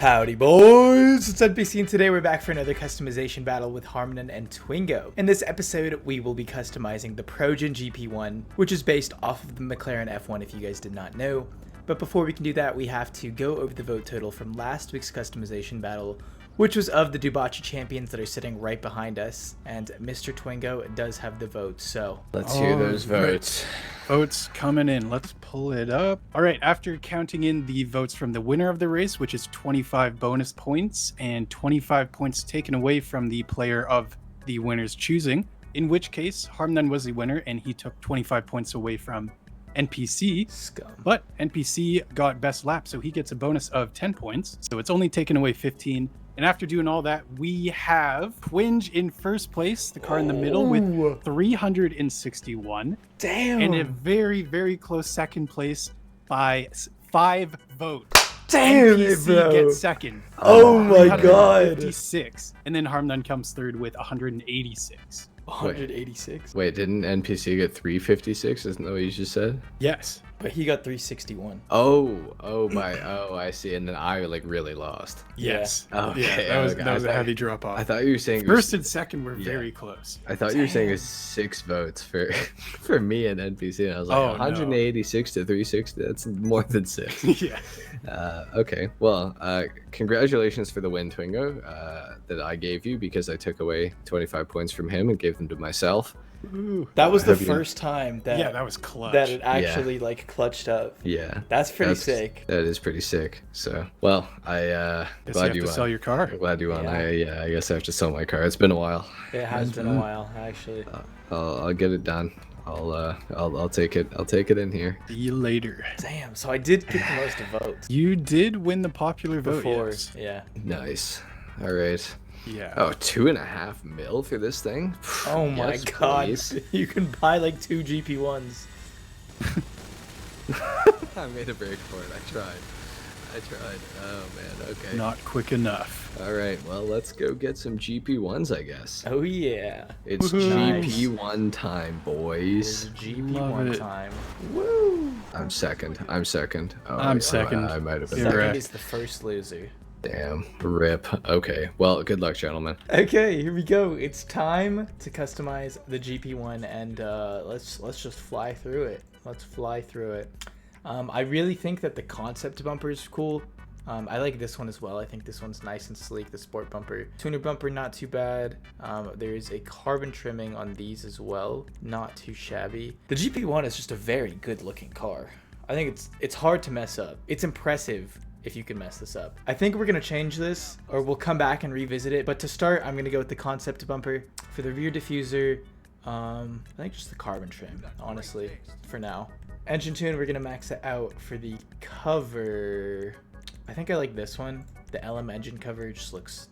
Howdy boys, it's NPC and today we're back for another customization battle with HarmNone and Twingo. In this episode, we will be customizing the Progen GP1, which is based off of the McLaren F1 if you guys did not know. But before we can do that, we have to go over the vote total from last week's customization battle, which was of the Dubachi champions that are sitting right behind us, and Mr. Twingo does have the votes, so let's hear those votes. Votes coming in. Let's pull it up. All right, after counting in the votes from the winner of the race, which is 25 bonus points and 25 points taken away from the player of the winner's choosing, in which case HarmNone was the winner and he took 25 points away from NPC. Scum. But NPC got best lap, so he gets a bonus of 10 points. So it's only taken away 15. And after doing all that, we have Twinge in first place, the car in the middle with 361. Damn. And a very, very close second place by 5 votes. Damn NPC it, bro. gets second. Oh my god. 56. And then HarmNone comes third with 186. 186? Wait, didn't NPC get 356? Isn't that what you just said? Yes. But he got 361. Oh, I see. And then I really lost. Yes. Okay. Yeah, that was a I heavy drop off. I thought you were saying First and second were very close. I thought you were saying it was 6 votes for for me and NPC, and I was like, 186 to 360. That's more than 6. Yeah. Okay. Well, congratulations for the win, Twingo, that I gave you because I took away 25 points from him and gave them to myself. Ooh. That was the first time that that was clutch. that it actually clutched up. Yeah. That's pretty sick. That is pretty sick. So, well, I guess glad you have to sell your car. I'm glad you won. Yeah. I guess I have to sell my car. It's been a while. It has been a while, actually. I'll get it done. I'll take it. I'll take it in here. See you later. Damn, so I did get the most votes. You did win the popular vote. Before, Yes. yeah. Nice. All right. Yeah. Oh, 2.5 mil for this thing? Oh my Yes, god. please. You can buy 2 GP1s. I made a break for it. I tried. Oh man. Okay. Not quick enough. All right. Well, let's go get some GP1s, I guess. Oh yeah. It's Woohoo. GP1 time, boys. It's Love GP1 it. time. Woo! I'm second. Oh, I'm second. I might have been. You're Second right. is the first loser. Damn. Rip. Okay. Well, good luck, gentlemen. Okay, here we go. It's time to customize the GP1 and let's just fly through it. Let's fly through it. I really think that the concept bumper is cool. I like this one as well. I think this one's nice and sleek, the sport bumper. Tuner bumper, not too bad. There is a carbon trimming on these as well. Not too shabby. The GP1 is just a very good looking car. I think it's hard to mess up. It's impressive if you can mess this up. I think we're gonna change this, or we'll come back and revisit it. But to start, I'm gonna go with the concept bumper. For the rear diffuser, I think just the carbon trim, honestly, for now. Engine tune, we're gonna max it out. For the cover, I think I like this one. The LM engine cover just looks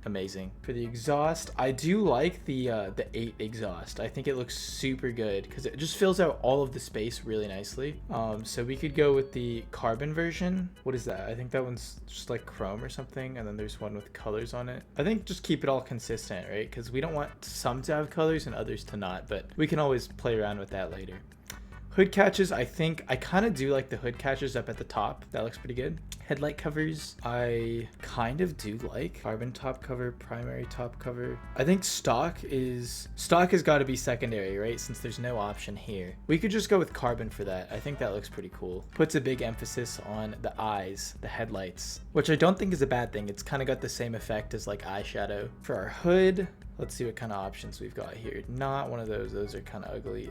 amazing. For the exhaust, I do like the 8 exhaust. I think it looks super good because it just fills out all of the space really nicely. So we could go with the carbon version. What is that? I think that one's just like chrome or something, and then there's one with colors on it. I think just keep it all consistent, right? Because we don't want some to have colors and others to not, but we can always play around with that later. Hood catches, I kind of do like the hood catches up at the top. That looks pretty good. Headlight covers, I kind of do like. Carbon top cover, primary top cover. I think stock has got to be secondary, right? Since there's no option here. We could just go with carbon for that. I think that looks pretty cool. Puts a big emphasis on the eyes, the headlights, which I don't think is a bad thing. It's kind of got the same effect as eyeshadow. For our hood, let's see what kind of options we've got here. Not one of those. Those are kind of ugly.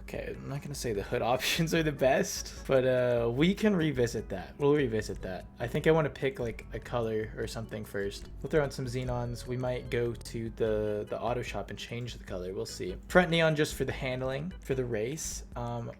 Okay, I'm not gonna say the hood options are the best, but we can revisit that. We'll revisit that. I think I want to pick a color or something first. We'll throw on some xenons. We might go to the auto shop and change the color. We'll see. Front neon just for the handling for the race.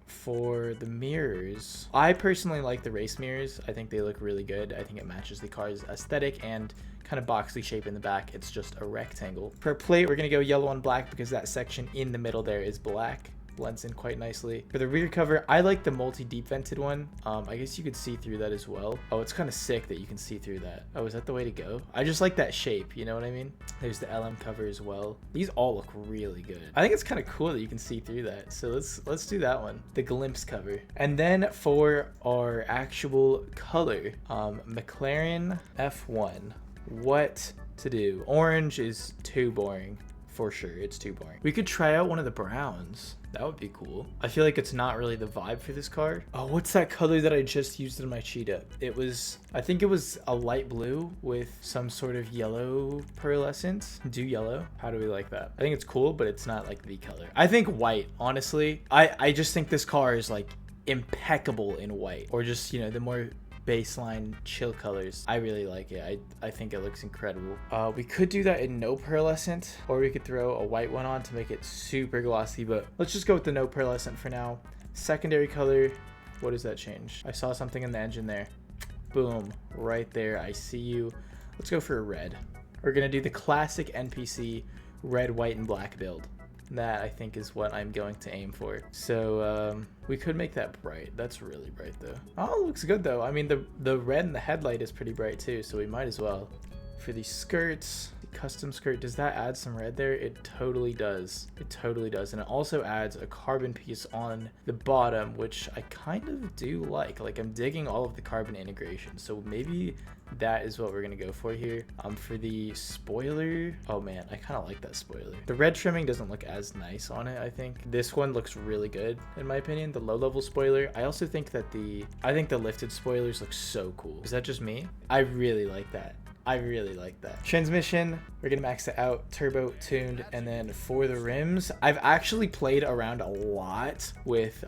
For the mirrors, I personally like the race mirrors. I think they look really good. I think it matches the car's aesthetic and kind of boxy shape in the back. It's just a rectangle. For plate, we're gonna go yellow on black because that section in the middle there is black. blends in quite nicely. For the rear cover, I like the multi-deep vented one. I guess you could see through that as well. Oh, it's kind of sick that you can see through that. Oh, is that the way to go? I just like that shape, you know what I mean? There's the LM cover as well. These all look really good. I think it's kind of cool that you can see through that. So let's do that one, the glimpse cover. And then for our actual color, McLaren F1, what to do? Orange is too boring. For sure, it's too boring. We could try out one of the browns. That would be cool. I feel like it's not really the vibe for this car. Oh, what's that color that I just used in my cheetah? It was, I think it was a light blue with some sort of yellow pearlescent. Do yellow. How do we like that? I think it's cool, but it's not like the color. I think white, honestly. I just think this car is like impeccable in white, or just, you know, the more baseline chill colors. I really like it. I think it looks incredible. We could do that in no pearlescent, or we could throw a white one on to make it super glossy, but let's just go with the no pearlescent for now. Secondary color, what does that change? I saw something in the engine there. Boom, right there. I see you. Let's go for a red. We're gonna do the classic NPC red, white, and black build. That I think is what I'm going to aim for. So we could make that bright. That's really bright though. Oh, it looks good though. I mean, the red in the headlight is pretty bright too, so we might as well. For the skirts, the custom skirt, does that add some red there? It totally does. It totally does. And it also adds a carbon piece on the bottom, which I kind of do like. Like, I'm digging all of the carbon integration. So maybe that is what we're gonna go for here. For the spoiler, oh man, I kind of like that spoiler. The red trimming doesn't look as nice on it. I think this one looks really good in my opinion, the low level spoiler. I also think that the lifted spoilers look so cool. Is that just me? I really like that. I really like that. Transmission, we're gonna max it out, turbo tuned, and then for the rims, I've actually played around a lot with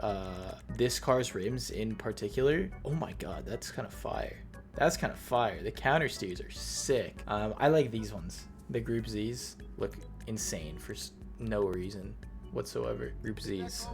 this car's rims in particular. Oh my god, that's kind of fire. That's kind of fire. The counter steers are sick. I like these ones. The Group Z's look insane for no reason whatsoever. Group Z's.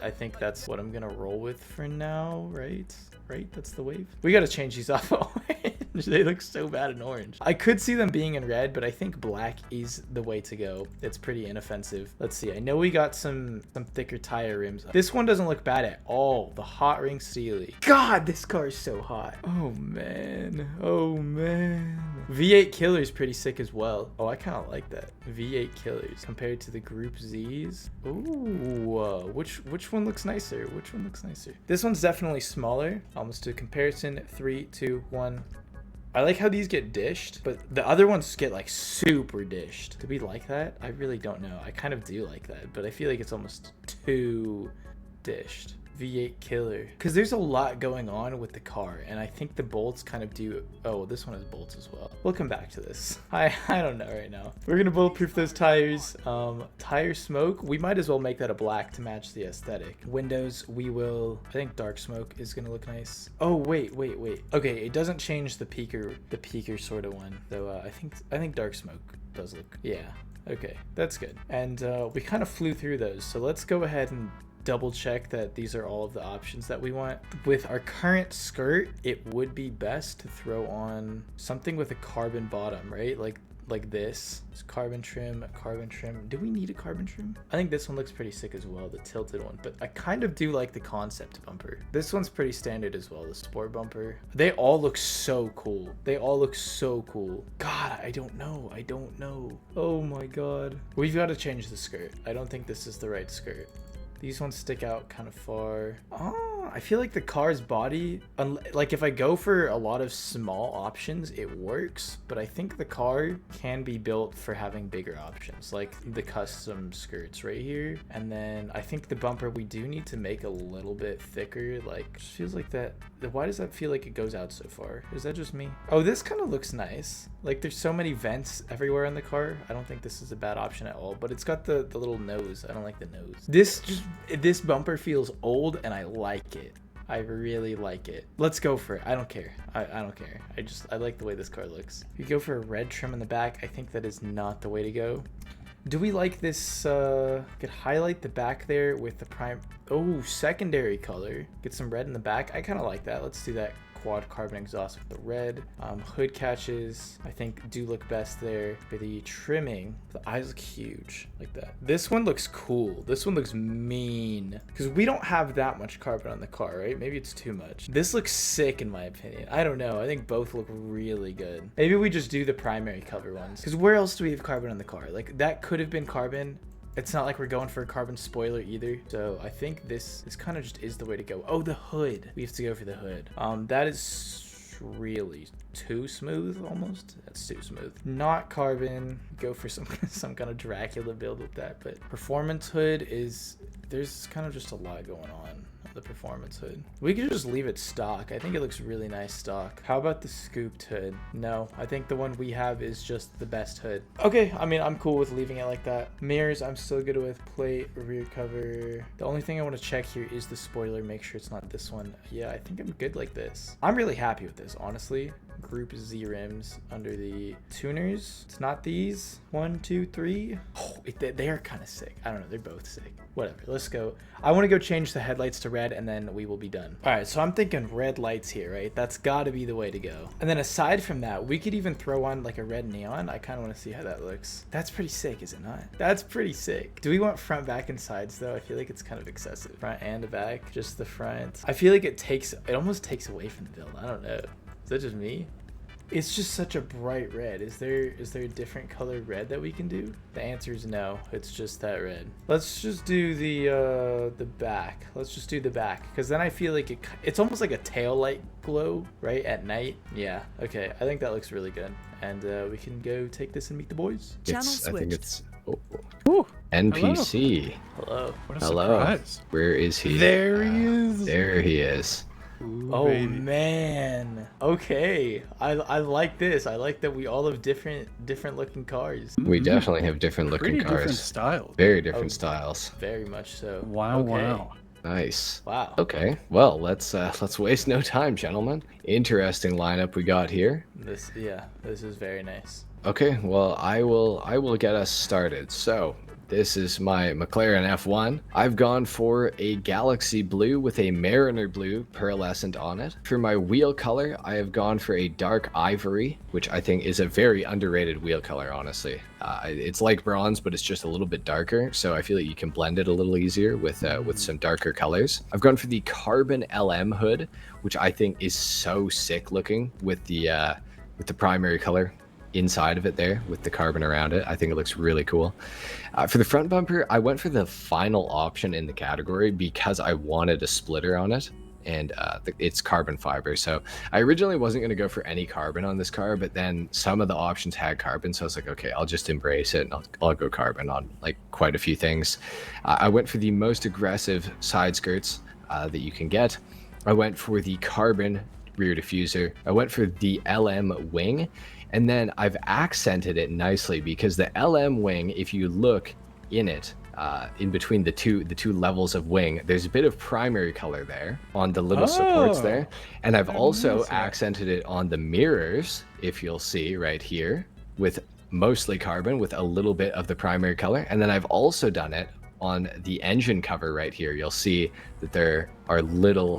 I think that's what I'm gonna roll with for now, right? Right? That's the wave. We gotta change these off orange. They look so bad in orange. I could see them being in red, but I think black is the way to go. It's pretty inoffensive. Let's see. I know we got some thicker tire rims. This one doesn't look bad at all. The hot ring Steely. God, this car is so hot. Oh man. Oh man. V8 Killer is pretty sick as well. Oh, I kind of like that. V8 Killers compared to the Group Z's. Ooh, which one looks nicer? Which one looks nicer? This one's definitely smaller. Almost to comparison. 3, 2, 1. I like how these get dished, but the other ones get like super dished. Do we like that? I really don't know. I kind of do like that, but I feel like it's almost too dished. V8 Killer, because there's a lot going on with the car, and I think the bolts kind of do. Oh, this one has bolts as well. We'll come back to this. I don't know right now. We're gonna bulletproof those tires. Tire smoke, we might as well make that a black to match the aesthetic. Windows, we will, I think dark smoke is gonna look nice. Oh wait. Okay, it doesn't change the peaker sort of one, though. I think dark smoke does look, yeah. Okay, that's good. And we kind of flew through those, so let's go ahead and double check that these are all of the options that we want. With our current skirt, it would be best to throw on something with a carbon bottom, right? Like this. It's carbon trim. Do we need a carbon trim? I think this one looks pretty sick as well, the tilted one, but I kind of do like the concept bumper. This one's pretty standard as well, the sport bumper. They all look so cool. God, I don't know. Oh my god. We've got to change the skirt. I don't think this is the right skirt. These ones stick out kind of far. Oh, I feel like the car's body, like if I go for a lot of small options, it works, but I think the car can be built for having bigger options, like the custom skirts right here. And then I think the bumper, we do need to make a little bit thicker. Like, it feels like that. Why does that feel like it goes out so far? Is that just me? Oh, this kind of looks nice. Like there's so many vents everywhere in the car. I don't think this is a bad option at all, but it's got the little nose. I don't like the nose. This bumper feels old and I like it. I really like it. Let's go for it. I don't care. I don't care. I like the way this car looks. If you go for a red trim in the back, I think that is not the way to go. Do we like this? Could highlight the back there with the secondary color. Get some red in the back. I kind of like that. Let's do that quad carbon exhaust with the red. Hood catches, I think, do look best there. For the trimming, the eyes look huge like that. This one looks cool. This one looks mean because we don't have that much carbon on the car, right? Maybe it's too much. This looks sick in my opinion. I don't know. I think both look really good. Maybe we just do the primary cover ones, because where else do we have carbon on the car? Like, that could have been carbon. It's not like we're going for a carbon spoiler either. So I think this kind of just is the way to go. Oh, the hood. We have to go for the hood. That is really too smooth almost. That's too smooth. Not carbon. Go for some kind of Dracula build with that. But performance hood is, there's kind of just a lot going on. The performance hood. We could just leave it stock. I think it looks really nice stock. How about the scooped hood? No, I think the one we have is just the best hood. Okay, I mean, I'm cool with leaving it like that. Mirrors, I'm still good with. Plate, rear cover. The only thing I want to check here is the spoiler. Make sure it's not this one. Yeah, I think I'm good like this. I'm really happy with this, honestly. Group Z rims under the tuners. It's not these. 1, 2, 3. Oh, they're kind of sick. I don't know. They're both sick. Whatever. Let's go. I want to go change the headlights to red, and then we will be done. All right. So I'm thinking red lights here, right? That's got to be the way to go. And then aside from that, we could even throw on like a red neon. I kind of want to see how that looks. That's pretty sick, is it not? That's pretty sick. Do we want front, back, and sides though? I feel like it's kind of excessive. Front and the back. Just the front. I feel like it almost takes away from the build. I don't know. Is that just me? It's just such a bright red. Is there a different color red that we can do? The answer is no. It's just that red. Let's just do the back. Let's just do the back, because then I feel like it's almost like a tail light glow, right, at night. Yeah. Okay. I think that looks really good, and we can go take this and meet the boys. I think it's NPC. Hello. What a surprise. Where is he? There he is. There he is. Ooh, Oh baby. man. Okay. I like this. I like that we all have different looking cars. We definitely have different looking Pretty cars. different styles. Very different styles. Very much so. Wow, Okay. wow. Nice. Wow. Okay. Well, let's waste no time, gentlemen. Interesting lineup we got here. This is very nice. Okay. Well, I will get us started. So, this is my McLaren F1. I've gone for a Galaxy Blue with a Mariner Blue pearlescent on it. For my wheel color, I have gone for a dark ivory, which I think is a very underrated wheel color, honestly. It's like bronze, but it's just a little bit darker, so I feel like you can blend it a little easier with some darker colors. I've gone for the carbon LM hood, which I think is so sick looking with the primary color inside of it there with the carbon around it. I think it looks really cool. For the front bumper, I went for the final option in the category because I wanted a splitter on it, and it's carbon fiber. So I originally wasn't going to go for any carbon on this car, but then some of the options had carbon, so I was like, okay, I'll just embrace it, and I'll go carbon on like quite a few things. I went for the most aggressive side skirts that you can get. I went for the carbon rear diffuser. I went for the LM wing. And then I've accented it nicely because the LM wing, if you look in it, in between the two levels of wing, there's a bit of primary color there on the little supports there. And I've also accented it on the mirrors, if you'll see right here, with mostly carbon with a little bit of the primary color. And then I've also done it on the engine cover right here. You'll see that there are little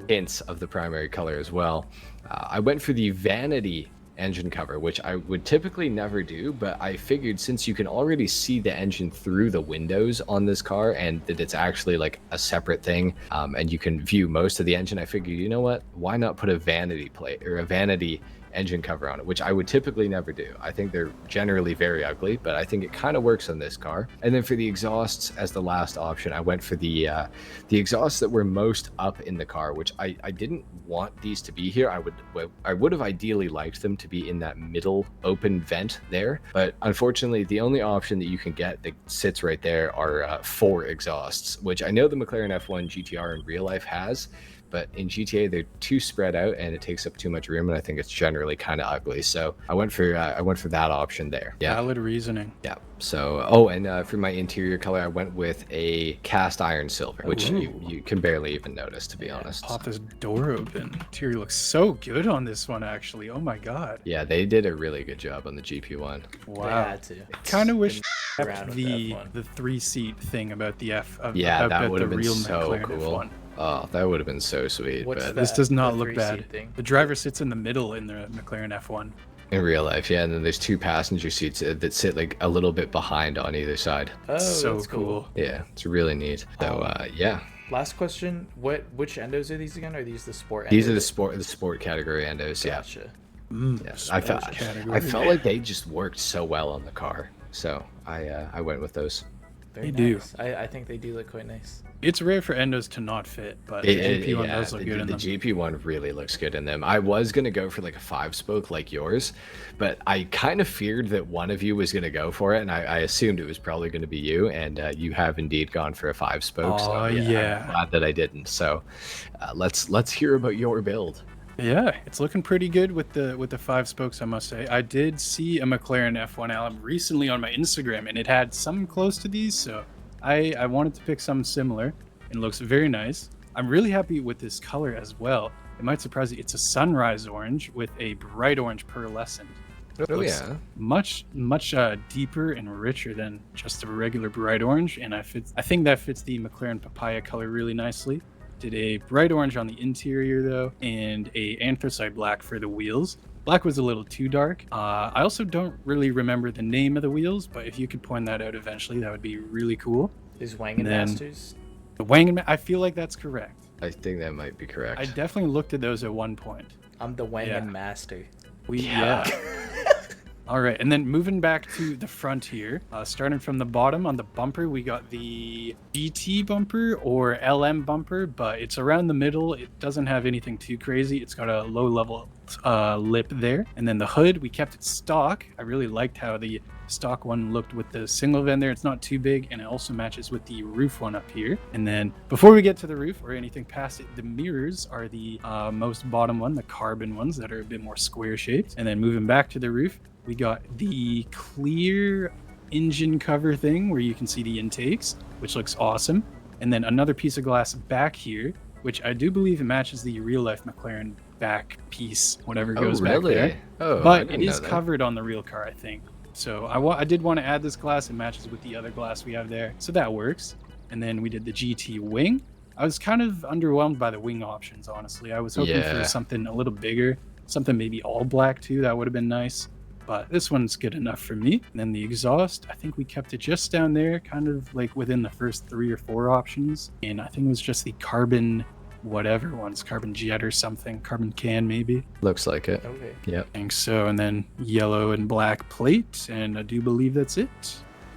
hints of the primary color as well. I went for the vanity engine cover, which I would typically never do, but I figured since you can already see the engine through the windows on this car and that it's actually like a separate thing, and you can view most of the engine, I figured, you know what, why not put a vanity plate or a vanity engine cover on it, which I would typically never do. I think they're generally very ugly, but I think it kind of works on this car. And then for the exhausts as the last option, I went for the exhausts that were most up in the car, which I didn't want these to be here. I would have ideally liked them to be in that middle open vent there, but unfortunately the only option that you can get that sits right there are 4 exhausts, which I know the McLaren F1 GTR in real life has, but in GTA they're too spread out and it takes up too much room, and I think it's generally kind of ugly. So I went for that option there. Yeah. Valid reasoning. Yeah. So and for my interior color, I went with a cast iron silver, which you can barely even notice, to be honest. Pop this door open. Interior looks so good on this one, actually. Oh my god. Yeah, they did a really good job on the GP1. Wow. They had to. Kind of wish around with the F1. the 3-seat thing about the F. Yeah, that about would the have been real so McLaren cool. F1. Oh, that would have been so sweet. What's But that? This does not The look three-seat bad. thing? The driver sits in the middle in the McLaren F1. in real life, yeah, and then there's 2 passenger seats that sit like a little bit behind on either side. Oh, So that's cool. Yeah, it's really neat. So yeah, Last question: which endos are these again? Are these the sport? these are endos? the sport category endos. Yeah. Gotcha. Yes, I felt like they just worked so well on the car, so I went with those. Very They do. nice. I think they do look quite nice. It's rare for endos to not fit, but the GP1 does look good in the them. GP1 really looks good in them. I was gonna go for like a 5-spoke like yours, but I kind of feared that one of you was gonna go for it, and I assumed it was probably gonna be you, and you have indeed gone for a 5-spoke. So Oh, I'm yeah. glad that I didn't. So let's hear about your build. Yeah, it's looking pretty good with the 5 spokes, I must say. I did see a McLaren F1 album recently on my Instagram, and it had some close to these, so I wanted to pick some similar. It looks very nice. I'm really happy with this color as well. It might surprise you. It's a sunrise orange with a bright orange pearlescent. It Oh looks yeah. much deeper and richer than just a regular bright orange, and I think that fits the McLaren papaya color really nicely. Did a bright orange on the interior though, and a anthracite black for the wheels. Black was a little too dark. I also don't really remember the name of the wheels, but if you could point that out eventually, that would be really cool. Is Wangan Then- Masters? The Wangan, I feel like that's correct. I think that might be correct. I definitely looked at those at one point. I'm the Wangan Yeah. Master. Yeah. All right, and then moving back to the front here, starting from the bottom on the bumper, we got the GT bumper or LM bumper, but it's around the middle. It doesn't have anything too crazy. It's got a low level lip there. And then the hood, we kept it stock. I really liked how the stock one looked with the single vent there. It's not too big, and it also matches with the roof one up here. And then before we get to the roof or anything past it, the mirrors are the most bottom one, the carbon ones that are a bit more square shaped. And then moving back to the roof, we got the clear engine cover thing where you can see the intakes, which looks awesome. And then another piece of glass back here, which I do believe it matches the real life McLaren back piece, whatever goes back there. Oh, I But it didn't is know that. covered on the real car, I think. So I did want to add this glass. It matches with the other glass we have there. So that works. And then we did the GT wing. I was kind of underwhelmed by the wing options, honestly. I was hoping Yeah. for something a little bigger, something maybe all black too. That would have been nice. But this one's good enough for me. And then the exhaust, I think we kept it just down there, kind of like within the first 3 or 4 options. And I think it was just the carbon whatever ones, carbon jet or something, carbon can maybe. Looks like it. Okay. Yep. I think so. And then yellow and black plate. And I do believe that's it.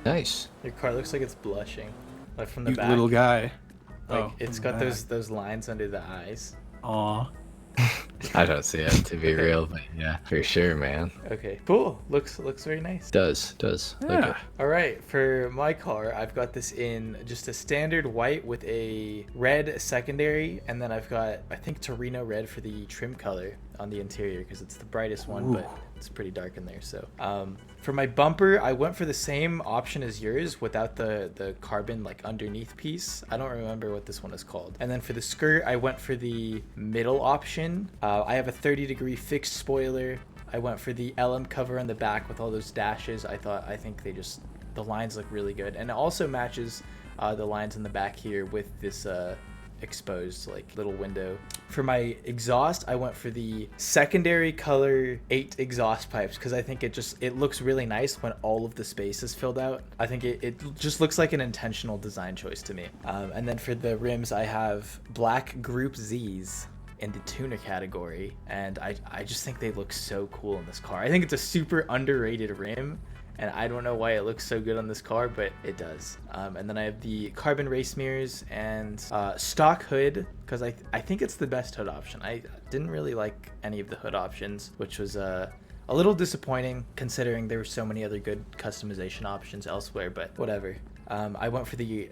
Nice. Your car looks like it's blushing, like from the Cute back. little guy. Like it's from the got back. those lines under the eyes. Aw. I don't see it to be real, but yeah, for sure, man. Okay, cool. Looks very nice. Does. Like Yeah. it. All right, for my car, I've got this in just a standard white with a red secondary, and then I've got, I think, Torino red for the trim color on the interior because it's the brightest one, but Ooh. it's pretty dark in there. So for my bumper, I went for the same option as yours without the carbon like underneath piece. I don't remember what this one is called. And then for the skirt, I went for the middle option. I have a 30-degree fixed spoiler. I went for the LM cover on the back with all those dashes. I think the lines look really good, and it also matches the lines in the back here with this exposed like little window. For my exhaust, I went for the secondary color 8 exhaust pipes because I think it looks really nice when all of the space is filled out. I think it just looks like an intentional design choice to me. And then for the rims, I have black Group Z's in the tuner category, and I just think they look so cool in this car. I think it's a super underrated rim, and I don't know why it looks so good on this car, but it does. And then I have the carbon race mirrors and stock hood, because I think it's the best hood option. I didn't really like any of the hood options, which was a little disappointing considering there were so many other good customization options elsewhere, but whatever. I went for the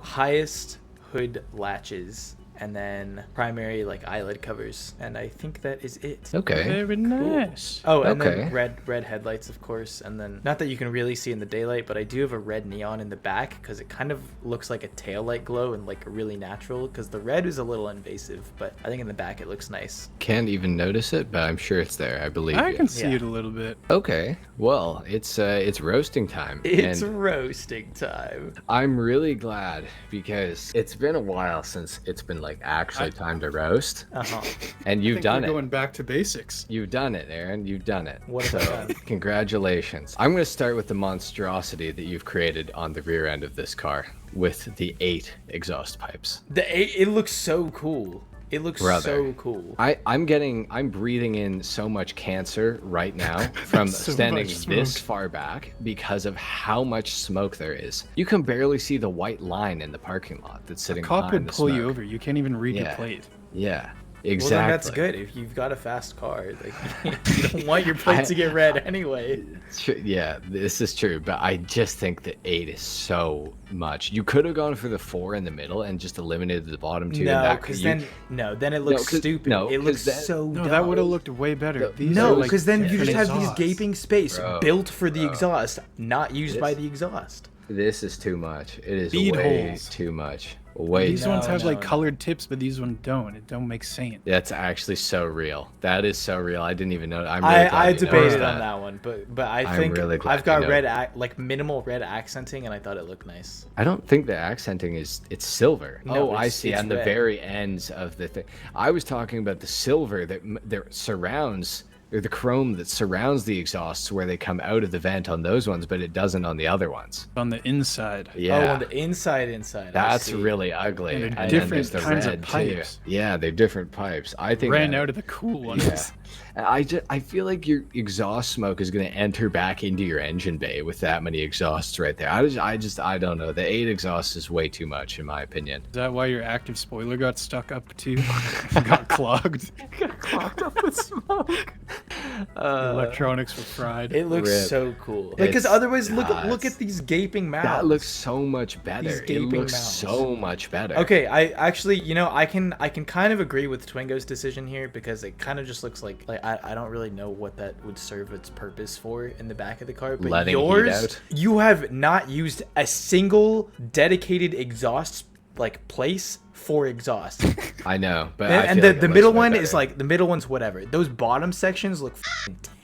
highest hood latches, and then primary like eyelid covers, and I think that is it. Okay. Very nice. Oh, and Okay. then red headlights, of course, and then not that you can really see in the daylight, but I do have a red neon in the back because it kind of looks like a tail light glow and like really natural, because the red is a little invasive, but I think in the back it looks nice. Can't even notice it, but I'm sure it's there. I believe I you. can see Yeah. it a little bit. Okay. Well, it's roasting time. It's and roasting time. I'm really glad because it's been a while since it's been like like actually time to roast. Uh-huh. And I you've think done we're it. going back to basics. You've done it, Aaron. You've done it. What have I so, done? congratulations. I'm going to start with the monstrosity that you've created on the rear end of this car with the 8 exhaust pipes. It looks so cool. It looks so cool. I'm breathing in so much cancer right now from So standing much this smoke. far back because of how much smoke there is. You can barely see the white line in the parking lot that's sitting Cop behind would the pull you smoke. over. You can't even read your Yeah. plate. Yeah, Well, exactly. then that's good. If you've got a fast car, like, you don't want your plate to get red anyway. Yeah, this is true, but I just think that 8 is so much. You could have gone for the 4 in the middle and just eliminated the bottom 2. No, because then it looks stupid. It looks so No, dumb. that would have looked way better. These No, are, like, because then you just different have these exhausts. gaping space Bro, built for the bro. exhaust, not used by This- the exhaust. This is too much. It is Bead way holes. too much. Way These too ones much. have like no. colored tips, but these ones don't. It don't make sense. That's actually so real. That is so real. I didn't even know. I'm really glad I you debated noticed on that one, but I I'm think really glad I've got you know. like minimal red accenting, and I thought it looked nice. I don't think the accenting it's silver. No, Oh, I it's- see. it's On the red. very ends of the thing. I was talking about the silver that surrounds, or the chrome that surrounds the exhausts where they come out of the vent on those ones, but it doesn't on the other ones. On the inside. Yeah. Oh, on the inside. I That's see. really ugly. And they're then different there's the kinds of red, too. pipes. Yeah, they're different pipes. I think Ran that- out of the cool ones. Yeah. I feel like your exhaust smoke is going to enter back into your engine bay with that many exhausts right there. I don't know. The 8 exhaust is way too much in my opinion. Is that why your active spoiler got stuck up too? Got clogged. Clogged up with smoke. Electronics were fried. It looks Rip. so cool. Because It's otherwise, look nuts. at these gaping mouths. That looks so much better. It gaping looks mouths. so much better. Okay, I actually, I can kind of agree with Twingo's decision here because it kind of just looks like I don't really know what that would serve its purpose for in the back of the car. But Letting heat yours, out. you have not used a single dedicated exhaust place for exhaust. I know, but And, I and feel like it the looks middle way one better. is the middle one's whatever. Those bottom sections look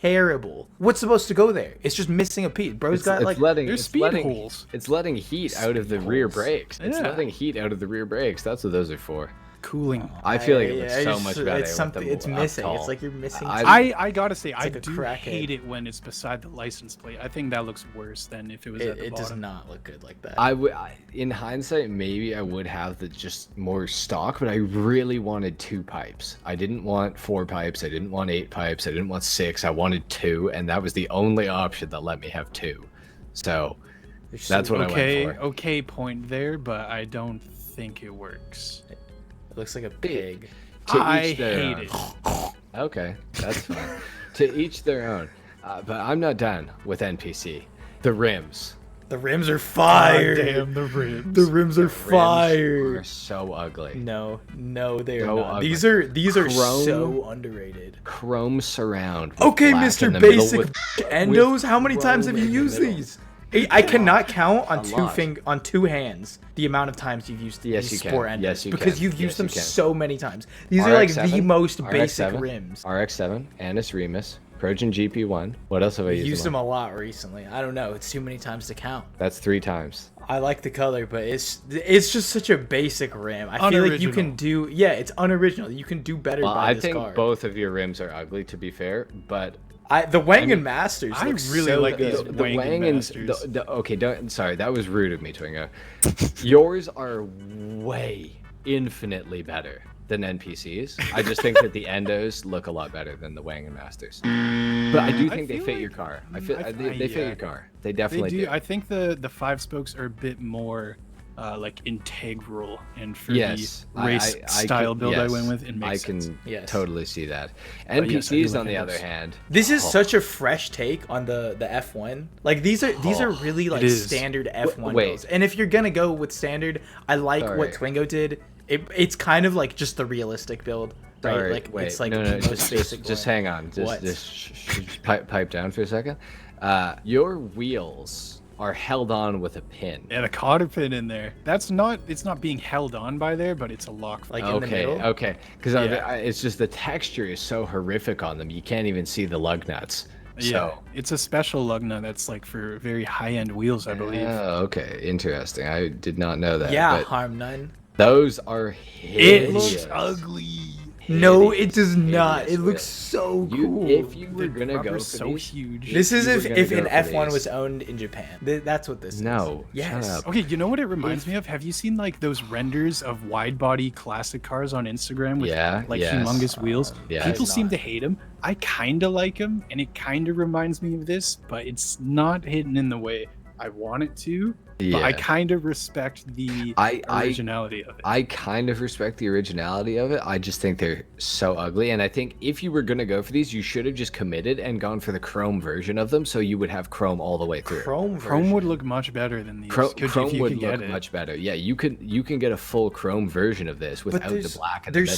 terrible. What's supposed to go there? It's just missing a piece. Bro's got there's speed holes. It's letting heat out of the rear holes. brakes. It's Yeah. letting heat out of the rear brakes. That's what those are for. Cooling. I feel like it looks Yeah, so it's much just- better. It's with something. them It's up missing. tall. It's like you're missing. I gotta say, I like a do crackhead. hate it when it's beside the license plate. I think that looks worse than if it was at the It does bottom. not look good like that. In hindsight, maybe I would have the just more stock, but I really wanted 2 pipes. I didn't want 4 pipes. I didn't want 8 pipes. I didn't want 6. I wanted 2, and that was the only option that let me have 2. So that's what I Okay, went for. okay point there, but I don't think it works. It looks like a pig. To I each their hate own. it. Okay, that's fine. To each their own. But I'm not done with NPC. The rims. The rims are fire. Damn the ribs. The rims are Rims fire. are so ugly. No, they're So not. ugly. These are Chrome- so underrated. Chrome surround. with Okay, black Mr. in the middle Basic with- Endos, how many times have chrome you in the used middle. these? I cannot count on A lot. on 2 hands the amount of times you've used Yes, these you sport can. endos Yes, you because can. you've Yes, used them you can. so many times. These are like the RX-7, most basic RX-7, rims. RX-7, Annis Remus, Progen GP1. What else have I I've used? used them on? a lot recently. I don't know. It's too many times to count. That's 3 times. I like the color, but it's just such a basic rim. I feel like you can Unoriginal. it's unoriginal. You can do better Well, by I this think car. both of your rims are ugly, to be fair, but The Wang mean, and Masters. I look really so like good. these the Wang Wang and and Masters. okay, don't. Sorry, that was rude of me, Twingo. Yours are way infinitely better than NPCs. I just think that the Endos look a lot better than the Wang and Masters. But I do think they feel fit your like- car. I feel I- they fit yeah. your car. They They definitely do. do. I think the 5 spokes are a bit more integral, and for Yes, the race style build I went with, it I makes can sense. Yes. totally see that. yes, I do NPCs, like on the Endos. other hand, This is such a fresh take on the F1. Like these are really like is. standard F1 wait. builds. And if you're gonna go with standard, I like what Sorry. Twingo did. It's kind of like just the realistic build, right? Sorry, Like wait, it's like no, the most just basic. just one. hang on. What? Just pipe down for a second. Your wheels are held on with a pin. Yeah, the cotter pin in there. It's not being held on by there, but it's a lock. Like in the Okay, middle. okay. Because Yeah. it's just the texture is so horrific on them. You can't even see the lug nuts. Yeah, So, it's a special lug nut that's like for very high-end wheels, I believe. oh, okay, interesting. I did not know that. Yeah, but HarmNone. Those are It hideous. looks ugly. No, Hideous, it does not. hideous It looks wheels. so cool. If you were The gonna go for rubber's so these, huge. This is you were if gonna go an for F1 these. was owned in Japan. That's what this is. No, Yes. shut up. Okay, you know what it reminds me of? Have you seen like those renders of wide body classic cars on Instagram with like yes. humongous wheels? yes. People seem not. to hate them. I kind of like them, and it kind of reminds me of this, but it's not hidden in the way I want it to. Yeah. But I kind of respect the originality of it. I kind of respect the originality of it. I just think they're so ugly. And I think if you were going to go for these, you should have just committed and gone for the chrome version of them. So you would have chrome all the way through. Chrome would look much better than these. Chrome would look much better. Yeah, you can get a full chrome version of this without the black in the middle.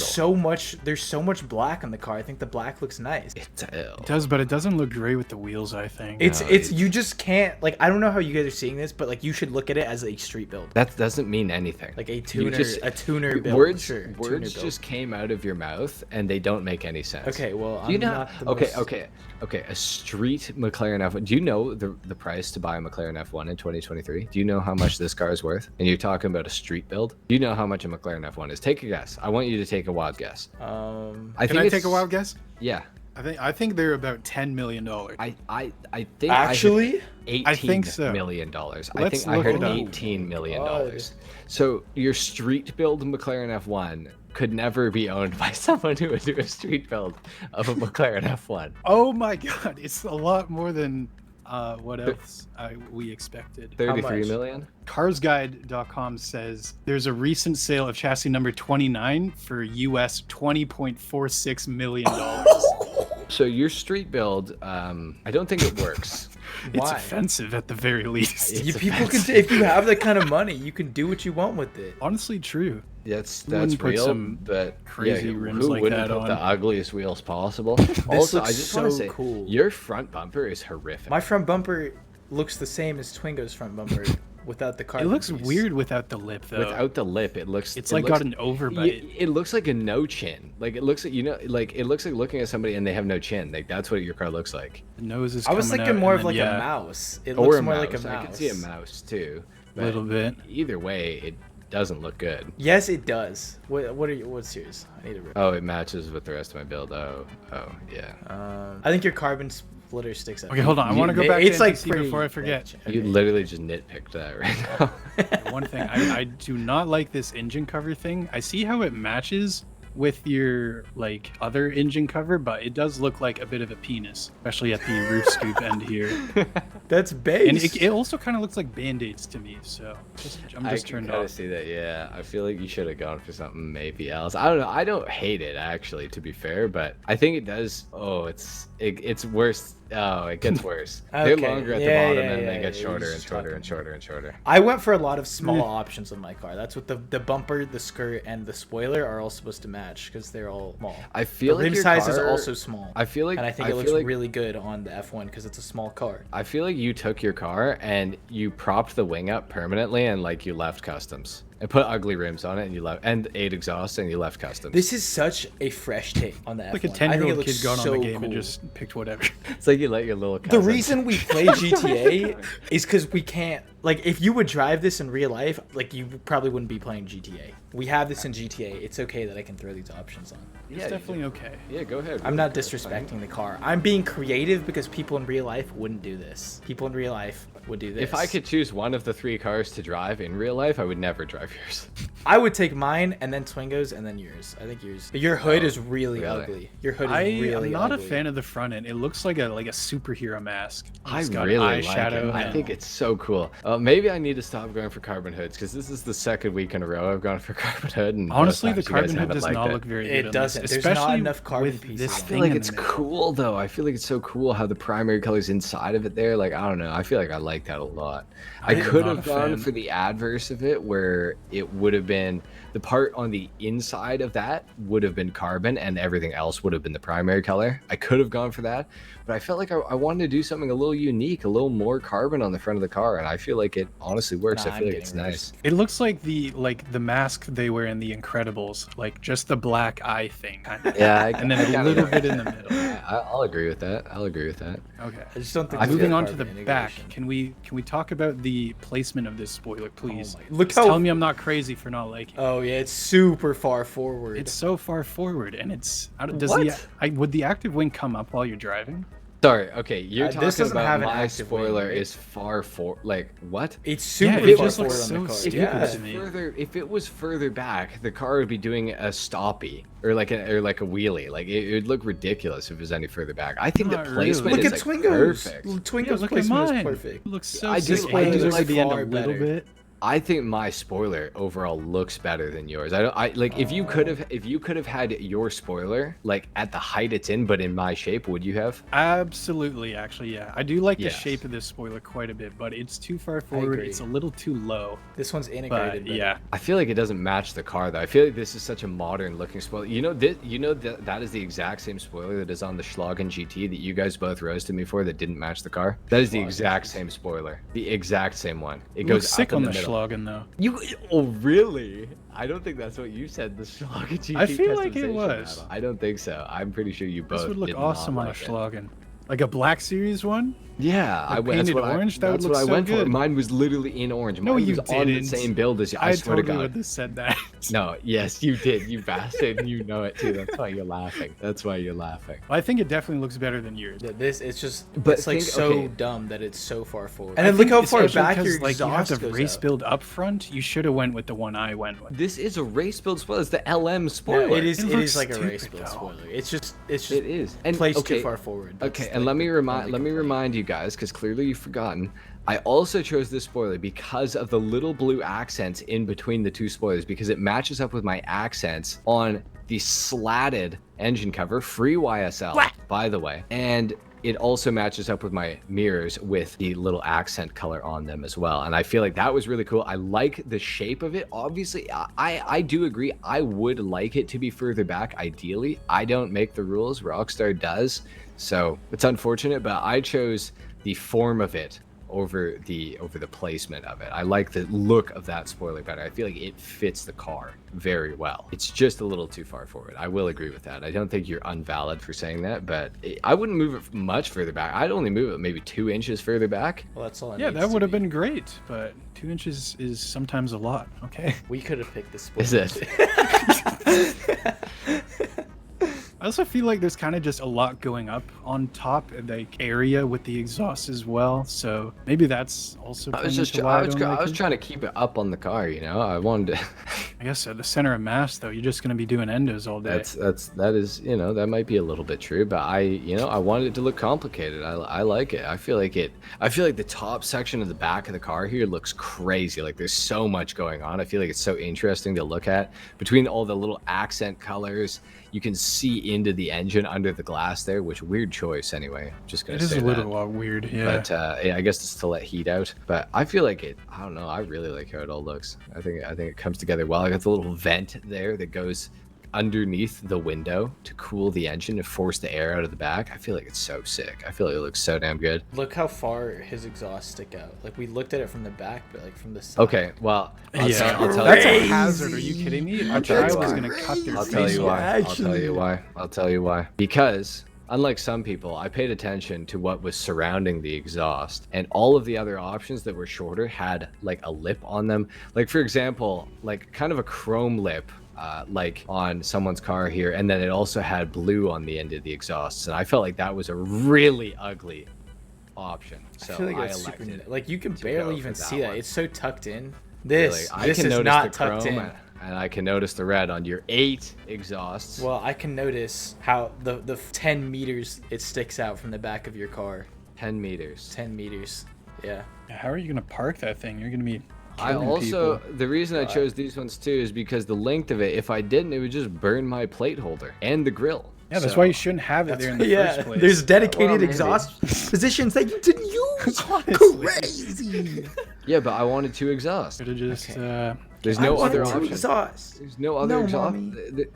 There's so much black on the car. I think the black looks nice. It does, but it doesn't look great with the wheels, I think. It's you just can't, like, I don't know how you guys are seeing this, but like you should look at it as a street build. That doesn't mean anything. Like a tuner build. Words Sure, words just came out of your mouth and they don't make any sense. Okay, well, Do you I'm know? not the Okay, most... okay. A street McLaren F1. Do you know the price to buy a McLaren F1 in 2023? Do you know how much this car is worth? And you're talking about a street build. Do you know how much a McLaren F1 is? Take a guess. I want you to take a wild guess. Can I take a wild guess? Yeah. I think they're about $10 million. I think Actually, I think so. $18 million. I Let's think I look heard it up. $18 million. God. So your street build McLaren F1 could never be owned by someone who would do a street build of a McLaren F1. Oh my god, it's a lot more than what else we expected. 33 million? Carsguide.com says there's a recent sale of chassis number 29 for US $20.46 million. So your street build, I don't think it works. It's Why? offensive at the very least. It's People can, if you have that kind of money, you can do what you want with it. Honestly, true. That's wouldn't put real, some but crazy rims who like wouldn't that put on? the ugliest wheels possible? Also, I looks just want to so say, cool. your front bumper is horrific. My front bumper looks the same as Twingo's front bumper without the It carbon looks piece. weird without the lip, though. Without the lip, it looks. It's it like looks, got an overbite. It looks like a no chin. Like it looks like it looks like looking at somebody and they have no chin. Like that's what your car looks like. The nose is I was coming thinking out, more and of like then, a mouse. It Or looks a more mouse. like a mouse. I can see a mouse too. A little bit. Either way, it doesn't look good. Yes, it does. What's yours? I need to. Oh, it matches with the rest of my build. Oh, yeah. I think your carbon splitter sticks out. Okay, hold on. I want to go back It's to like NPC pretty before I forget. You literally just nitpicked that right now. One thing, I do not like this engine cover thing. I see how it matches with your like other engine cover, but it does look like a bit of a penis, especially at the roof scoop end here. That's base. And it also kind of looks like band-aids to me, so I'm just I turned can off. see that. Yeah, I feel like you should have gone for something maybe else. I don't know. I don't hate it actually, to be fair, but I think it does. Oh, it's worse. Oh, it gets worse. They're Okay. longer at the Yeah, bottom yeah, and yeah, they get yeah, shorter you're and just shorter talking and shorter and shorter. I went for a lot of small options on my car. That's what the bumper, the skirt, and the spoiler are all supposed to match because they're all small. I feel the like rim your size is car- also small. I feel like and I think it looks really good on the F1 because it's a small car. I feel like you took your car and you propped the wing up permanently and like you left customs and put ugly rims on it and you left and 8 exhausts and you left customs. This is such a fresh take on the F1. Like a I think it 10-year-old looks kid got on so the game cool. and just picked whatever. It's like you let your little The cousin. reason we play GTA is because we can't. Like, if you would drive this in real life, like, you probably wouldn't be playing GTA. We have this in GTA. It's okay that I can throw these options on. It's Yeah, definitely okay. Yeah, go ahead. I'm not disrespecting the car. I'm being creative because people in real life wouldn't do this. People in real life would do this. If I could choose one of the 3 cars to drive in real life, I would never drive yours. I would take mine and then Twingo's and then yours. I think yours. But your hood is really, really? ugly. Your hood is really I'm not ugly. a fan of the front end. It looks like a superhero mask. I It's got really like eyeshadow it. I and- think it's so cool. Maybe I need to stop going for carbon hoods because this is the second week in a row I've gone for carbon hood. And both Honestly, the times you guys carbon hood haven't does liked not it. look very It good on doesn't. this, There's not especially enough carbon with pieces this on it. I feel thing like in it's the middle. cool though. I feel like it's so cool how the primary color's inside of it there. Like I don't know. I feel like I like that a lot. I am could not have a gone fan. for the adverse of it where it would have been the part on the inside of that would have been carbon and everything else would have been the primary color. I could have gone for that, but I felt like I wanted to do something a little unique, a little more carbon on the front of the car, and I feel like it honestly works. Nah, I I'm feel like getting it's rid of nice. It looks like the mask they wear in The Incredibles, like just the black eye thing, kind of. Yeah, And then a little bit in the middle. I'll agree with that. I'll agree with that. Okay. I just don't think. I there's Moving good on to the carbon back, integration. can we we talk about the placement of this spoiler, please? Look Just how. tell me I'm not crazy for not liking it. Oh yeah, it's super far forward. It's so far forward, and it's does What? would the active wing come up while you're driving? Sorry, okay, you're This talking doesn't about have an my active wing, spoiler right? is far for like what? It's super it far just forward looks on the so card. stupid Yeah. to me. If it was further back, the car would be doing a stoppie or like a wheelie. Like it would look ridiculous if it was any further back. I think Not the really. placement Look is at like Twingo's. perfect. Twingo's Look at placement mine. is perfect. It looks so I do- sick. I do Just like at the end a far little better. bit. I think my spoiler overall looks better than yours. I like if you could have had your spoiler like at the height it's in, but in my shape, would you have? Absolutely, actually, yeah. I do like the Yes. shape of this spoiler quite a bit, but it's too far forward. agree. It's a little too low. This one's But integrated. better. yeah, I feel like it doesn't match the car though. I feel like this is such a modern looking spoiler. That is the exact same spoiler that is on the Schlagen GT that you guys both roasted me for that didn't match the car. That is the exact same spoiler. The exact same one. It it goes looks sick up in on the middle. Schlagen though. Oh really? I don't think that's what you said. The Schlagen GT. I feel like it customization was. battle. I don't think so. I'm pretty sure you both. This would look did awesome not on a like it. Schlagen. Like a Black Series one? Yeah, I went. That's painted what orange? I, That would that's look what I so went for. good. Mine was literally in orange. No, Mine you was on the didn't. same build as you. I swear totally to God. would have said that. No, yes, you did, you bastard. You know it too. That's why you're laughing. That's why you're laughing. I think it definitely looks better than yours. Yeah, this it's just But it's like think- so okay. dumb that it's so far forward. I And then look think how far especially back 'cause, your like you have exhaust the goes race out. build up front. You should have went with the one I went with. This is a race build spoiler. It's the LM No, spoiler. it is. It It looks is like a stupid, race build though. spoiler. It's just It is. And placed okay, too far forward. That's Okay, and like let me the remind only let me complaint. remind you guys, because clearly you've forgotten. I also chose this spoiler because of the little blue accents in between the two spoilers, because it matches up with my accents on the slatted engine cover, free YSL, by the way, and it also matches up with my mirrors with the little accent color on them as well. And I feel like that was really cool. I like the shape of it. Obviously, I do agree. I would like it to be further back, ideally. I don't make the rules. Rockstar does. So it's unfortunate, but I chose the form of it over the placement of it. I like the look of that spoiler better. I feel like it fits the car very well. It's just a little too far forward. I will agree with that. I don't think you're unvalid for saying that, but I wouldn't move it much further back. I'd only move it maybe 2 inches further back. Well, that's all. Yeah, that would have been great, but 2 inches is sometimes a lot. Okay. We could have picked the spoiler. Is it? I also feel like there's kind of just a lot going up on top of the area with the exhaust as well. So maybe that's also. I was playing just into why I was, don't like I was it. trying to keep it up on the car, you know. I wanted to I guess at the center of mass though, you're just gonna be doing endos all day. that is, you know, that might be a little bit true, but I wanted it to look complicated. I like it. I feel like the top section of the back of the car here looks crazy. Like there's so much going on. I feel like it's so interesting to look at. Between all the little accent colors, you can see into the engine under the glass there, which weird choice anyway. Just gonna It is say a little that. weird, yeah. But yeah, I guess it's to let heat out. But I feel like it. I don't know. I really like how it all looks. I think it comes together well. I got the little vent there that goes underneath the window to cool the engine to force the air out of the back. I feel like it's so sick. I feel like it looks so damn good. Look how far his exhausts stick out. Like we looked at it from the back, but like from the side. Okay, well, I'll Yeah, tell that's you. a hazard. Are you kidding me? I thought I was gonna cut their I'll tell face you off. why. I'll tell you why. I'll tell you why. Because unlike some people, I paid attention to what was surrounding the exhaust, and all of the other options that were shorter had like a lip on them. Like for example, like kind of a chrome lip. Like on someone's car here, and then it also had blue on the end of the exhausts, and I felt like that was a really ugly option. So I feel like I that's super elected neat. Like you can to barely go even for that see that. one. It's so tucked in. Really, This I this can is notice not the tucked chrome, in. and I can notice the red on your 8 exhausts. Well, I can notice how the 10 meters it sticks out from the back of your car. 10 meters. 10 meters. Yeah. How are you gonna park that thing? You're gonna be. I killing also, people. the reason I chose these ones too is because the length of it, if I didn't, it would just burn my plate holder and the grill. Yeah, that's So- why you shouldn't have it there in the Yeah, first place. there's dedicated Well, maybe. exhaust positions that you didn't use. Honestly. Crazy. Yeah, but I wanted 2 exhausts. Should have just. There's I no wanted other two option. exhausts. There's no other No, exhaust. mommy. It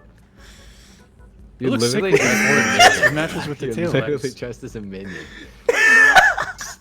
You're looks sick literally with that forward. It matches with the You're tail literally lights. dressed as a minion.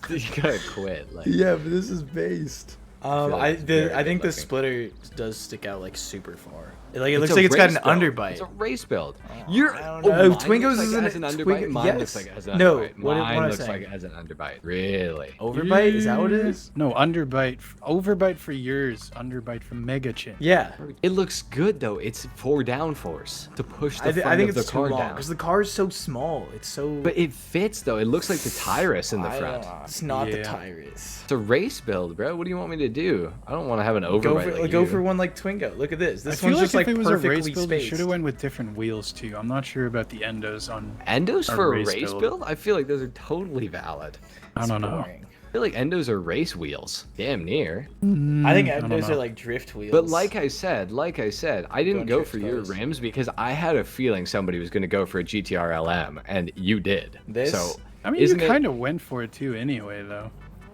You gotta quit. Like, Yeah, but this is based. feel like it's very I think good the looking. splitter does stick out like super far. Like it looks like it's got an underbite. It's a race build. I don't know. Mine Twingos looks is like an it has an underbite. Mine yes. looks like it has an No, underbite. what Mine am I looks saying? like it has an underbite. Really? Overbite? Is that what it is? No, underbite. Overbite for yours. Underbite for Mega Chin. Yeah. It looks good though. It's for downforce to push the front I think of the it's too car long down. because the car is so small. It's so. But it fits though. It looks like the Tyrus in the I don't front. know. It's not the Yeah. Tyrus. It's a race build, bro. What do you want me to do? I don't want to have an overbite. Go for one like Twingo. Look at this. This I feel one's just like like if it was a race perfectly build, you should spaced. have went with different wheels too. I'm not sure about the endos on. Endos A for a race race build. build? I feel like those are totally valid. I don't know. Boring. I feel like endos are race wheels. Damn near. I think don't endos know. are like drift wheels. But like I said, I didn't Don't go drift for your those. rims because I had a feeling somebody was going to go for a GTR LM, and you did. This- So I mean, you isn't it- kind of went for it too, anyway, though.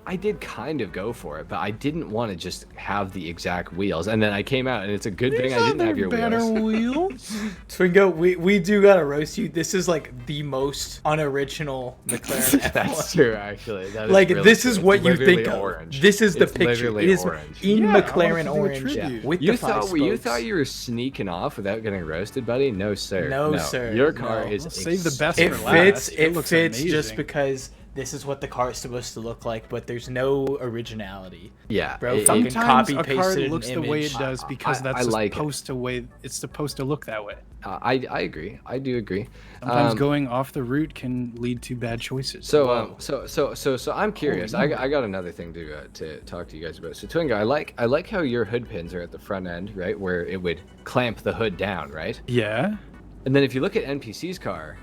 I did kind of go for it, but I didn't want to just have the exact wheels. And then I came out, and it's a good thing I didn't have your wheels. wheels. Twingo, we do gotta roast you. This is like the most unoriginal McLaren F1. That's true, actually. That is Like really this true. is It's what you literally think of. orange. This is the It's picture. literally It is orange. in Yeah, I McLaren wanted to do a orange tribute. with You the five thought you spokes. thought you were sneaking off without getting roasted, buddy? No, sir. No, sir. Your car No. is Well, save the best It for fits. last. It looks fits just amazing. because this is what the car is supposed to look like, but there's no originality. Yeah. Bro, it- fucking Sometimes copy a car pasted looks an the way image. it does because I that's like it. supposed to way. It's supposed to look that way. I agree. I do agree. Sometimes going off the route can lead to bad choices. So I'm curious. Holy I got another thing to talk to you guys about. So Twingo, I like how your hood pins are at the front end, right, where it would clamp the hood down, right? Yeah, And then if you look at NPC's car,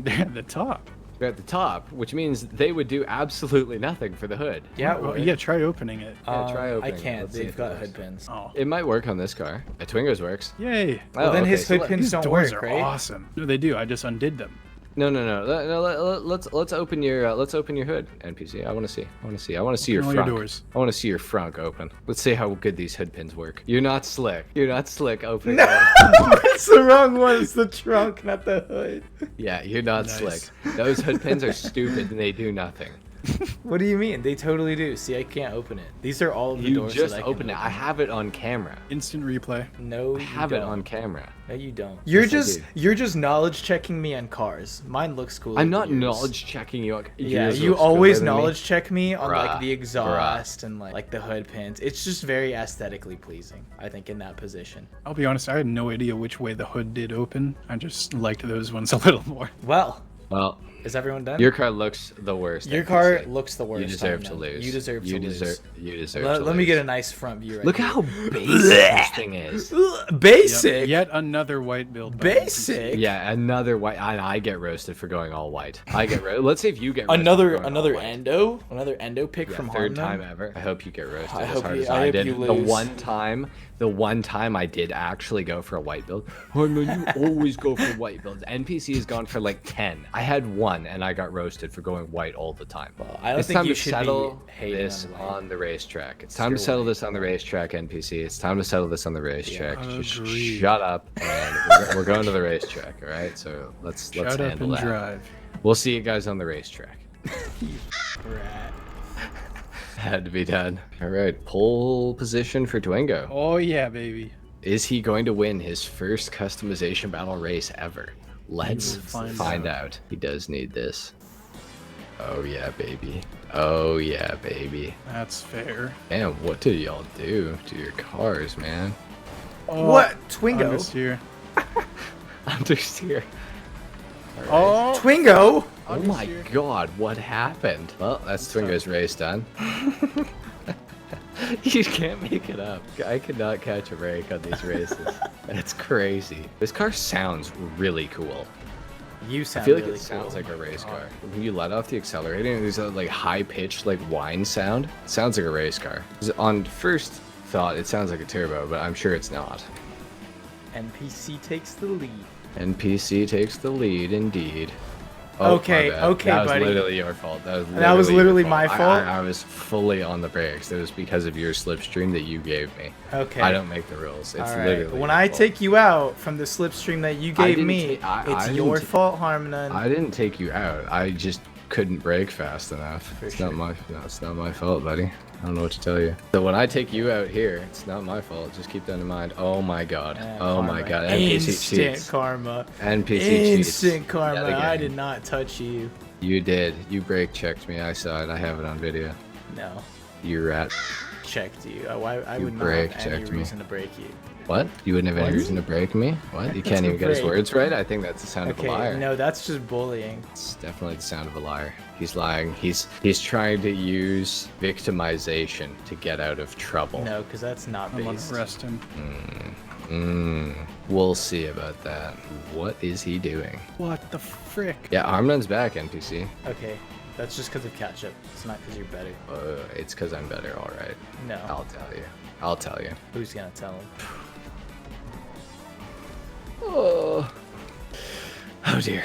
they're at the top. they're at the top, which means they would do absolutely nothing for the hood. Yeah, Well, yeah. Try opening it. Yeah, try I opening it. can't. Let's see They've if it got works. hood pins. Oh, It might work on this car. At Twingo's works. yay! Well, Oh, then okay, his so hood let- pins These don't doors work, are right? awesome. No, they do. I just undid them. No. Let's open your hood, NPC. I want to see. I want to see your Open all your frunk. doors. I want to see your frunk open. Let's see how good these hood pins work. You're not slick. Opening. No, it. it's the wrong one. It's the trunk, not the hood. Yeah, you're not Nice. slick. Those hood pins are stupid and they do nothing. What do you mean? They totally do. See, I can't open it. These are all of the You doors just that I can opened it. I have it on camera. Instant replay. No, I you have it don't. on camera. No, you don't. Yes, I do. You're just knowledge checking me on cars. Mine looks cool. I'm not knowledge checking you. Yeah, Yours you looks always cooler than me. knowledge check me on like Bruh, the exhaust and like the hood pins. It's just very aesthetically pleasing, I think, in that position. I'll be honest. I had no idea which way the hood did open. I just liked those ones a little more. Well, Well, is everyone done? your car looks the worst. Your NPC. car looks the worst. You deserve to Simon. lose. You deserve to lose. You deserve Let, to let me lose. get a nice front view right Look here. how basic this thing is. Basic. Yet another white build. by Basic. Yeah, another white. I get roasted for going all white. I get Let's see if you get roasted Another for going all white. another endo pick Yeah, from third HarmNone. time ever. I hope you get roasted I as hope hard you- as I I hope did. you The lose. one time I did actually go for a white build. HarmNone, you always go for white builds. NPC has gone for like 10. I had one and I got roasted for going white all the time. Well, I don't It's think time you to should settle be hating this on white. on the racetrack. It's time to your settle way. this on the racetrack, NPC. It's time to settle this on the racetrack. Just agreed. shut up and we're going to the racetrack, all right? So let's Shut up handle and that. drive. We'll see you guys on the racetrack. Rat. Had to be done. All right, pole position for Twingo. Oh yeah, baby. Is he going to win his first customization battle race ever? Let's We'll find out. He does need this. Oh yeah, baby. Oh yeah, baby. That's fair. Damn, what did y'all do to your cars, man? Oh, What? Twingo? Understeer. Understeer. Oh, Oh Twingo? my god, what happened? Well, that's Twingo's race done. You can't make it up. I could not catch a break on these races. That's crazy. This car sounds really cool. You sound I feel like really it sounds cool. like a race car. When you let off the accelerator, and there's a like high-pitched like whine sound. It sounds like a race car. 'Cause on first thought, it sounds like a turbo, but I'm sure it's not. NPC takes the lead. NPC takes the lead, indeed. Oh, Okay, my bad. okay, that was buddy. literally your fault. That was literally your my fault? I was fully on the brakes. It was because of your slipstream that you gave me. Okay. I don't make the rules. It's All right. literally When your I fault. take you out from the slipstream that you I gave didn't me, ta- I it's didn't your ta- fault, HarmNone. I didn't take you out. I just couldn't brake fast enough. For It's sure. it's not my fault, buddy. I don't know what to tell you. So when I take you out here, it's not my fault. Just keep that in mind. Oh my god. Oh my Karma. god. NPC Instant cheats. karma. NPC cheats. Instant karma. Yet I again. did not touch you. You did. You brake checked me. I saw it. I have it on video. No. You rat. Checked you. I You would not brake have any checked me. reason to break you. What? You wouldn't have any What? reason to break me? What? You To can't even get his break. words right? I think that's the sound of a Okay, liar. no, that's just bullying. It's definitely the sound of a liar. He's lying. He's trying to use victimization to get out of trouble. No, because that's not I'm gonna based. arrest him. We'll see about that. What is he doing? What the frick? Yeah, HarmNone's back, NPC. Okay, that's just because of catch-up. It's not because you're better. It's because I'm better, alright. No. I'll tell you. I'll tell you. Who's gonna tell him? Oh. Oh dear.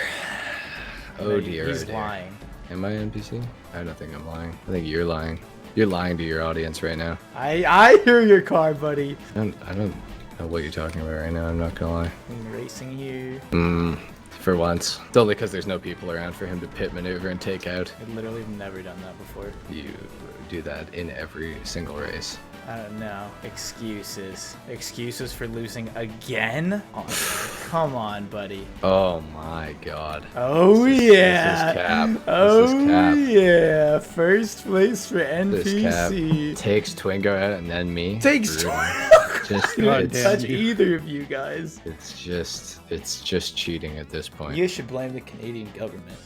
Oh No, dear. He's oh dear. lying. Am I NPC? I don't think I'm lying. I think you're lying. You're lying to your audience right now. I hear your car, buddy. I don't know what you're talking about right now. I'm not gonna lie. I'm racing here. For once. It's only because there's no people around for him to pit maneuver and take out. I've literally never done that before. You do that in every single race. I don't know. Excuses. Excuses for losing again? Oh, come on, buddy. Oh my god. Oh This yeah. is cap. This Oh is cap. yeah. First place for This cap NPC. takes Twingo out and then me. Takes Brutal. Just Didn't it's, touch either of you guys. it's just cheating at this point. You should blame the Canadian government.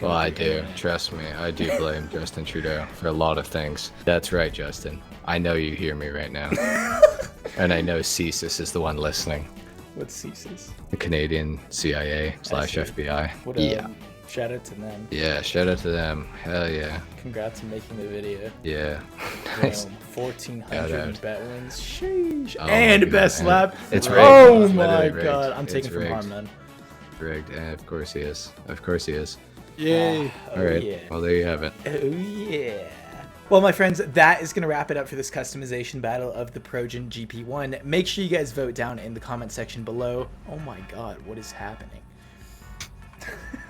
Well, I do. Trust me, I do blame Justin Trudeau for a lot of things. That's right, Justin. I know you hear me right now. And I know CSIS is the one listening. What's CSIS? The Canadian CIA / FBI. What, Yeah. Shout out to them. Yeah, shout out to them. Hell yeah. Congrats on making the video. Yeah. Nice. Boom. Shout 1,400 out. bet wins. Sheesh. Oh and my best God. lap. It's rigged. Oh It's my literally rigged. god. I'm It's taking from rigged. HarmNone. Rigged. And of course he is. Of course he is. Yay. Oh, Alright. yeah. Well, there you have it. Oh yeah. Well, my friends, that is going to wrap it up for this customization battle of the Progen GP1. Make sure you guys vote down in the comment section below. Oh my god, what is happening?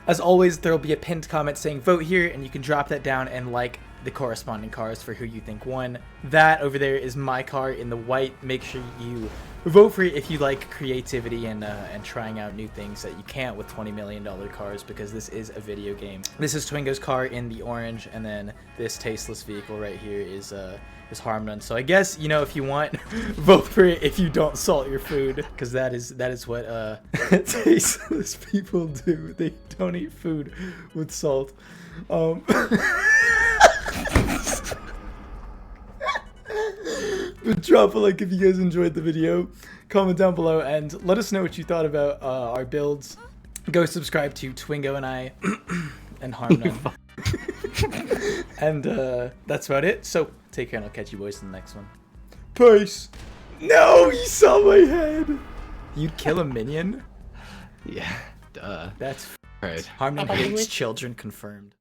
As always, there will be a pinned comment saying vote here, and you can drop that down and like the corresponding cars for who you think won. That over there is my car in the white. Make sure you vote for it if you like creativity and trying out new things that you can't with $20 million cars, because this is a video game. This is Twingo's car in the orange, and then this tasteless vehicle right here is HarmNone. So I guess, you know, if you want, vote for it if you don't salt your food, because that is what tasteless people do. They don't eat food with salt. But drop a like if you guys enjoyed the video, comment down below, and let us know what you thought about our builds. Go subscribe to Twingo and I and HarmNone. And that's about it. So take care, and I'll catch you boys in the next one. Peace. No, you saw my head. You'd kill a minion? Yeah. Duh. That's Alright. HarmNone hates children confirmed.